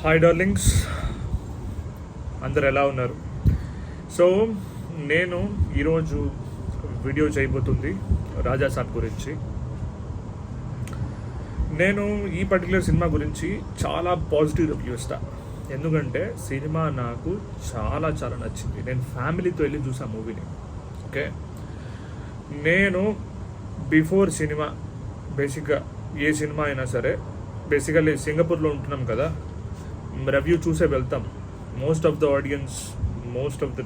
Hi darlings, అందరు ఎలా ఉన్నారు? సో నేను ఈరోజు వీడియో చేయబోతుంది రాజా సాబ్ గురించి. నేను ఈ పర్టికులర్ సినిమా గురించి చాలా పాజిటివ్ రివ్యూ ఇస్తాను, ఎందుకంటే సినిమా నాకు చాలా చాలా నచ్చింది. నేను ఫ్యామిలీతో వెళ్ళి చూసాను మూవీని. ఓకే, నేను బిఫోర్ సినిమా బేసిక్గా ఏ సినిమా అయినా సరే, బేసికల్లీ సింగపూర్లో ఉంటున్నాం కదా, రివ్యూ చూసే వెళ్తాం. Most of the audience, most of the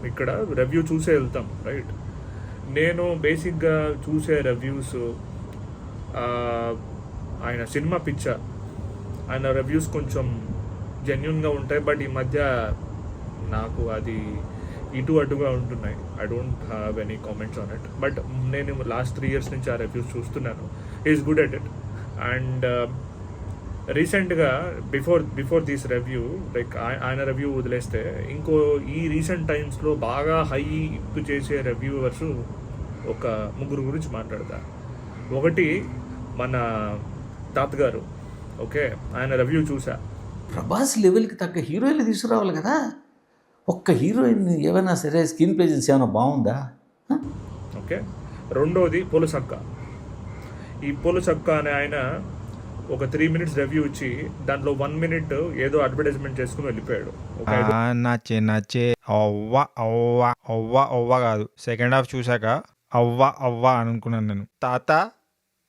ఇక్కడ రివ్యూ చూసే వెళ్తాం, రైట్? నేను బేసిక్గా చూసే రివ్యూస్, ఆయన సినిమా పిక్చర్, ఆయన రివ్యూస్ కొంచెం జెన్యున్గా ఉంటాయి. బట్ ఈ మధ్య నాకు అది ఇటు అటుగా ఉంటున్నాయి. I don't have any comments on it. But నేను లాస్ట్ 3 years నుంచి ఆ రివ్యూస్ చూస్తున్నాను. Is good at it. And రీసెంట్గా బిఫోర్ దిస్ రివ్యూ, లైక్ ఆయన రివ్యూ వదిలేస్తే, ఇంకో ఈ రీసెంట్ టైమ్స్లో బాగా హై ఇప్పు చేసే రివ్యూవర్స్ ఒక ముగ్గురు గురించి మాట్లాడతా. ఒకటి మన తాతగారు. ఓకే, ఆయన రివ్యూ చూసా. ప్రభాస్ లెవెల్కి తగ్గ హీరోయిన్లు తీసుకురావాలి కదా. ఒక్క హీరోయిన్ ఏమైనా సరే స్క్రీన్ ప్రెజెన్స్ ఏమైనా బాగుందా? ఓకే, రెండోది పొలుసక్క. ఈ పొలుసక్క అనే ఆయన ఒక 3 minutes రివ్యూ ఇచ్చి దాంట్లో 1 minute ఏదో అడ్వర్టైజ్మెంట్ చేసుకుని వెళ్ళిపోయాడు. నచ్చే అవ్వ అవ్వ అవ్వ అవ్వ కాదు, సెకండ్ హాఫ్ చూశాక అవ్వ అవ్వ అనుకున్నాను నేను. తాత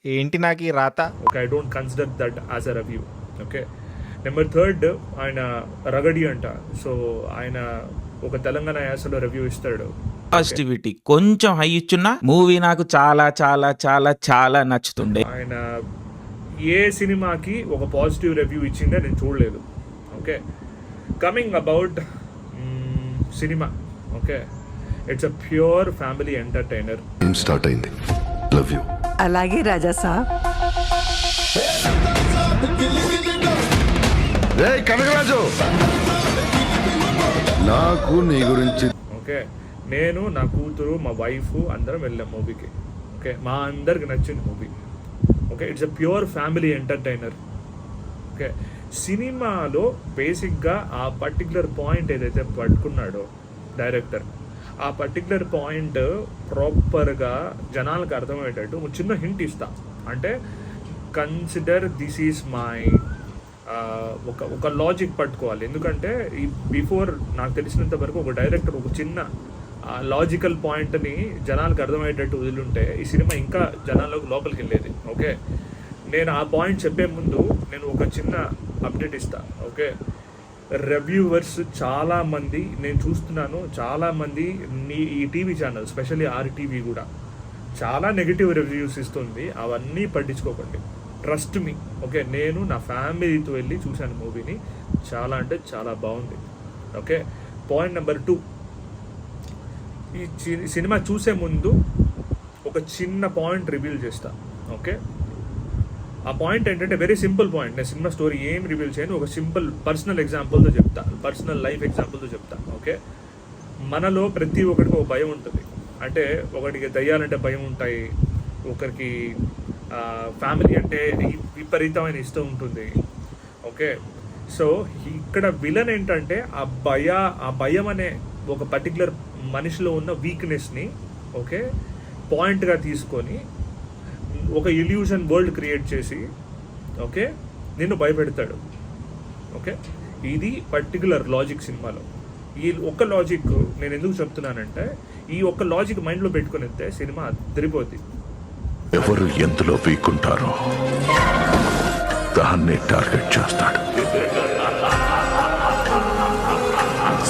ఏంటి నాకు ఈ రాత? Okay, I don't consider that as a review. Okay, number 3 ఆయన రగడి అంట. సో ఆయన ఒక తెలంగాణ యాసలో రివ్యూ ఇస్తాడు. పాజిటివిటీ కొంచెం హై ఇచ్చున్నా మూవీ నాకు చాలా చాలా చాలా చాలా నచ్చుతుండే. ఆయన ఏ సినిమాకి ఒక పాజిటివ్ రివ్యూ ఇచ్చిందే నేను చూడలేదు. Okay, coming about cinema, okay, it's a pure family entertainer. Start అయింది. Love you. అలాగే రాజా సాబ్. కనకరాజు, నాకు నీ గురించి. ఓకే, నేను, నా కూతురు, మా వైఫ్ అందరం వెళ్ళాం మూవీకి. ఓకే, మా అందరికి నచ్చింది movie. Okay, it's a pure family entertainer. Okay, సినిమాలో బేసిక్గా ఆ పర్టికులర్ పాయింట్ ఏదైతే పట్టుకున్నాడో డైరెక్టర్, ఆ పర్టికులర్ పాయింట్ ప్రాపర్గా జనాలకు అర్థమయ్యేటట్టు ఒక చిన్న హింట్ ఇస్తా. అంటే కన్సిడర్ దిస్ ఈజ్ మై ఒక లాజిక్ పట్టుకోవాలి. ఎందుకంటే ఈ బిఫోర్ నాకు తెలిసినంత వరకు ఒక డైరెక్టర్ ఒక చిన్న లాజికల్ పాయింట్ని జనాలకు అర్థమయ్యేటట్టు వదిలింటే ఈ సినిమా ఇంకా జనాల్లోకి లోపలికి వెళ్ళేది. ఓకే, నేను ఆ పాయింట్ చెప్పే ముందు నేను ఒక చిన్న అప్డేట్ ఇస్తా. ఓకే, రివ్యూవర్స్ చాలామంది నేను చూస్తున్నాను, చాలామంది ఈ టీవీ ఛానల్, స్పెషల్లీ RTV కూడా చాలా నెగిటివ్ రివ్యూస్ ఇస్తుంది. అవన్నీ పట్టించుకోకండి, ట్రస్ట్ మీ. ఓకే, నేను నా ఫ్యామిలీతో వెళ్ళి చూశాను మూవీని, చాలా అంటే చాలా బాగుంది. ఓకే, పాయింట్ నెంబర్ 2, ఈ సినిమా చూసే ముందు ఒక చిన్న పాయింట్ రివీల్ చేస్తా. ఓకే, ఆ పాయింట్ ఏంటంటే వెరీ సింపుల్ పాయింట్. నేను సినిమా స్టోరీ ఏం రివీల్ చేయను, ఒక సింపుల్ పర్సనల్ ఎగ్జాంపుల్తో చెప్తా, పర్సనల్ లైఫ్ ఎగ్జాంపుల్తో చెప్తా. ఓకే, మనలో ప్రతి ఒక్కరికి ఒక భయం ఉంటుంది. అంటే ఒకటికి దయ్యాలంటే భయం ఉంటాయి, ఒకరికి ఫ్యామిలీ అంటే విపరీతమైన ఇష్టం ఉంటుంది. ఓకే, సో ఇక్కడ విలన్ ఏంటంటే ఆ భయం అనే ఒక పర్టికులర్ మనిషిలో ఉన్న వీక్నెస్ని, ఓకే, పాయింట్గా తీసుకొని ఒక ఇల్యూషన్ వరల్డ్ క్రియేట్ చేసి, ఓకే, నిన్ను భయపెడతాడు. ఓకే, ఇది పర్టికులర్ లాజిక్ సినిమాలో. ఈ ఒక్క లాజిక్ నేను ఎందుకు చెప్తున్నానంటే, ఈ ఒక్క లాజిక్ మైండ్లో పెట్టుకుని వెళ్తే సినిమా అదిరిపోద్ది. ఎవరు ఎందులో వీక్కుంటారో దాన్ని టార్గెట్ చేస్తాడు.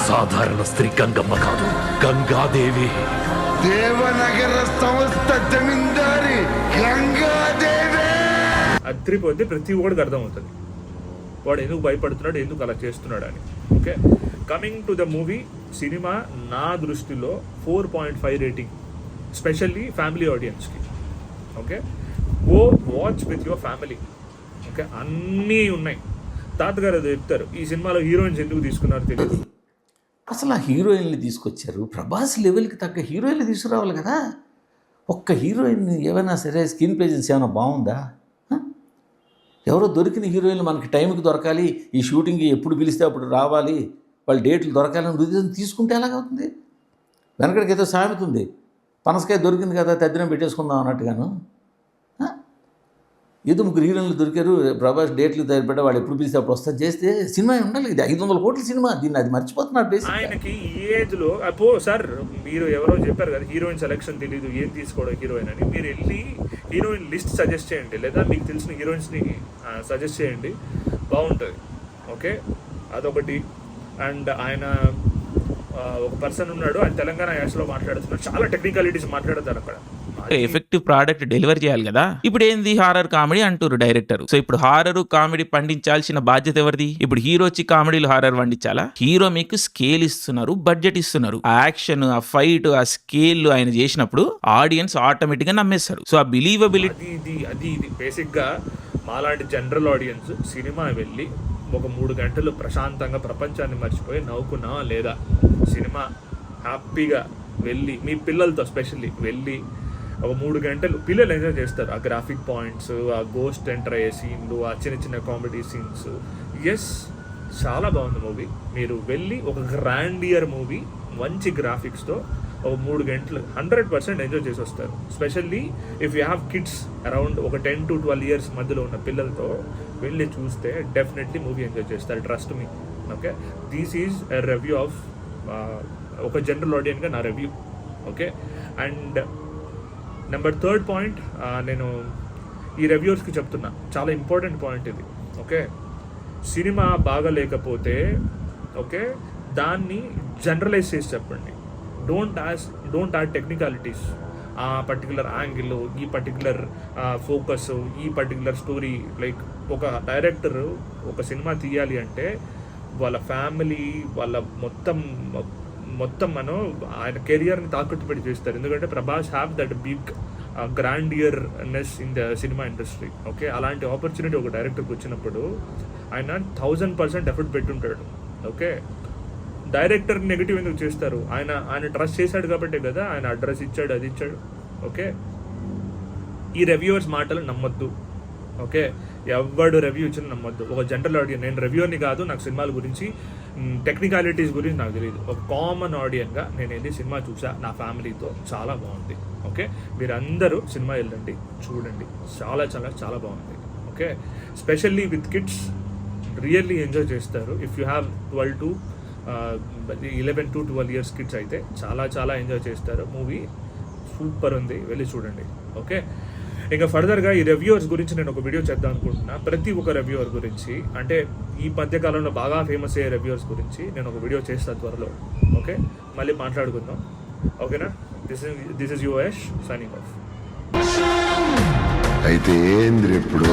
సాధారణ స్త్రీ గంగమ్మ కాదు, గంగాదేవి. దేవనగర సంస్థ జమీందారి గంగాదేవి. అదిరిపోద్ది, ప్రతి ఒక్కడికి అర్థమవుతుంది వాడు ఎందుకు భయపడుతున్నాడు, ఎందుకు అలా చేస్తున్నాడు అని. Okay, coming to the movie, cinema నా దృష్టిలో 4.5 రేటింగ్, స్పెషల్లీ ఫ్యామిలీ ఆడియన్స్కి. Okay, go watch with your family. Okay, అన్నీ ఉన్నాయి. తాతగారు అది చెప్తారు, ఈ సినిమాలో హీరోయిన్స్ ఎందుకు తీసుకున్నారో తెలియదు. అసలు ఆ హీరోయిన్లు తీసుకొచ్చారు. ప్రభాస్ లెవెల్కి తగ్గ హీరోయిన్లు తీసుకురావాలి కదా. ఒక్క హీరోయిన్ ఏమైనా సరే స్క్రీన్ ప్రెజెన్స్ ఏమైనా బాగుందా? ఎవరో దొరికిన హీరోయిన్లు మనకి టైంకి దొరకాలి, ఈ షూటింగ్కి ఎప్పుడు పిలిస్తే అప్పుడు రావాలి, వాళ్ళ డేట్లు దొరకాలని ఉద్దేశం తీసుకుంటే ఎలాగవుతుంది? వెనకడికి ఏదో సామెత ఉంది, పనసకాయ దొరికింది కదా తద్దినం పెట్టేసుకుందాం అన్నట్టుగాను. ఏదో ముగ్గురు హీరోయిన్లు దొరికారు, ప్రభాస్ డేట్లు తయారుపెట్ట, వాళ్ళు ఎప్పుడు పిలిస్తే అప్పుడు వస్తా చేస్తే సినిమా ఉండాలి. ఇది 500 కోట్ల సినిమా, దీన్ని అది మర్చిపోతున్నారు బేసిక్. ఆయనకి ఈ ఏజ్లో సార్ మీరు ఎవరో చెప్పారు కదా హీరోయిన్ సెలెక్షన్ తెలీదు ఏం తీసుకోవడం హీరోయిన్ అని, మీరు వెళ్ళి హీరోయిన్ లిస్ట్ సజెస్ట్ చేయండి, లేదా మీకు తెలిసిన హీరోయిన్స్ని సజెస్ట్ చేయండి, బాగుంటుంది. ఓకే, అదొకటి. అండ్ ఆయన ఒక పర్సన్ ఉన్నాడు, ఆయన తెలంగాణ యాసలో మాట్లాడుతున్నాడు, చాలా టెక్నికాలిటీస్ మాట్లాడతారు అక్కడ. ఎఫెక్టివ్ ప్రోడక్ట్ డెలివరీ చేయాలి కదా. ఇప్పుడు ఏంది హారర్ కామెడీ అంటారు డైరెక్టర్. సో ఇప్పుడు హారర్ కామెడీ పండించాల్సిన బాధ్యత ఎవరిది? ఇప్పుడు హీరో వచ్చి కామెడీలు హారర్ పండించాలా? హీరో మీకు స్కేల్ ఇస్తున్నారు, బడ్జెట్ ఇస్తున్నారు, ఆ యాక్షన్, ఆ ఫైట్, ఆ స్కేల్ ఆయన చేసినప్పుడు ఆడియన్స్ ఆటోమేటిక్ గా నమ్మేస్తారు. సో ఆ బిలీవబిలిటీ అది బేసిక్ గా మాలాంటి జనరల్ ఆడియన్స్ సినిమా వెళ్ళి ఒక 3 గంటలు ప్రశాంతంగా ప్రపంచాన్ని మర్చిపోయి నవ్వుకున్నా లేదా, సినిమా హ్యాపీగా వెళ్ళి మీ పిల్లలతో స్పెషల్లీ వెళ్ళి ఒక 3 గంటలు పిల్లలు ఎంజాయ్ చేస్తారు. ఆ గ్రాఫిక్ పాయింట్స్, ఆ గోస్ట్ ఎంటర్ అయ్యే సీన్లు, ఆ చిన్న చిన్న కామెడీ సీన్స్. ఎస్, చాలా బాగుంది మూవీ. మీరు వెళ్ళి ఒక గ్రాండియర్ మూవీ మంచి గ్రాఫిక్స్తో ఒక 3 గంటలు 100% ఎంజాయ్ చేసి వస్తారు. Specially if you have kids around ఒక 10 to 12 years మధ్యలో ఉన్న పిల్లలతో వెళ్ళి చూస్తే డెఫినెట్లీ మూవీ ఎంజాయ్ చేస్తారు, trust me. Okay, this is a review of ఒక జనరల్ ఆడియన్గా నా review. Okay, and number 3rd point నేను ఈ రివ్యూర్స్కి చెప్తున్నా, చాలా ఇంపార్టెంట్ పాయింట్ ఇది. ఓకే, సినిమా బాగా లేకపోతే ఓకే దాన్ని జనరలైజ్ చేసి చెప్పండి. Don't add technicalities. ఆ పర్టికులర్ యాంగిల్, ఈ పర్టికులర్ ఫోకస్, ఈ పర్టికులర్ స్టోరీ. లైక్ ఒక డైరెక్టర్ ఒక సినిమా తీయాలి అంటే వాళ్ళ ఫ్యామిలీ, వాళ్ళ మొత్తం మనం ఆయన కెరియర్ని తాకట్టు పెట్టి చేస్తారు. ఎందుకంటే Prabhas have that big grandeurness in the cinema industry. Okay, అలాంటి ఆపర్చునిటీ ఒక డైరెక్టర్కి వచ్చినప్పుడు ఆయన 1000% ఎఫర్ట్ పెట్టుంటాడు. ఓకే, డైరెక్టర్ నెగిటివ్ ఎందుకు చేస్తారు? ఆయన ట్రస్ట్ చేశాడు కాబట్టే కదా ఆయన అడ్రస్ ఇచ్చాడు, అది ఇచ్చాడు. ఓకే, ఈ రివ్యూవర్స్ మాటలు నమ్మొద్దు. ఓకే, ఎవడు రివ్యూ ఇచ్చిన నమ్మొద్దు. ఒక జనరల్ ఆడియన్, నేను రివ్యూని కాదు, నాకు సినిమాల గురించి టెక్నికాలిటీస్ గురించి నాకు తెలియదు. ఒక కామన్ ఆడియన్గా నేను వెళ్ళి సినిమా చూసా నా ఫ్యామిలీతో, చాలా బాగుంది. ఓకే, మీరు అందరూ సినిమా వెళ్ళండి, చూడండి, చాలా చాలా చాలా బాగుంది. Okay, specially with kids really enjoy చేస్తారు. If you have 11 to 12 years kids అయితే చాలా చాలా ఎంజాయ్ చేస్తారు. మూవీ సూపర్ ఉంది, వెళ్ళి చూడండి. ఓకే, ఇంకా ఫర్దర్గా ఈ రివ్యూవర్స్ గురించి నేను ఒక వీడియో చేద్దాం అనుకుంటున్నా. ప్రతి ఒక్క రివ్యూవర్ గురించి, అంటే ఈ మధ్యకాలంలో బాగా ఫేమస్ అయ్యే రివ్యూవర్స్ గురించి నేను ఒక వీడియో చేస్తాను త్వరలో. ఓకే, మళ్ళీ మాట్లాడుకుందాం. ఓకేనా? This is your Yash signing off. అయితే ఏంద్రి ఇప్పుడు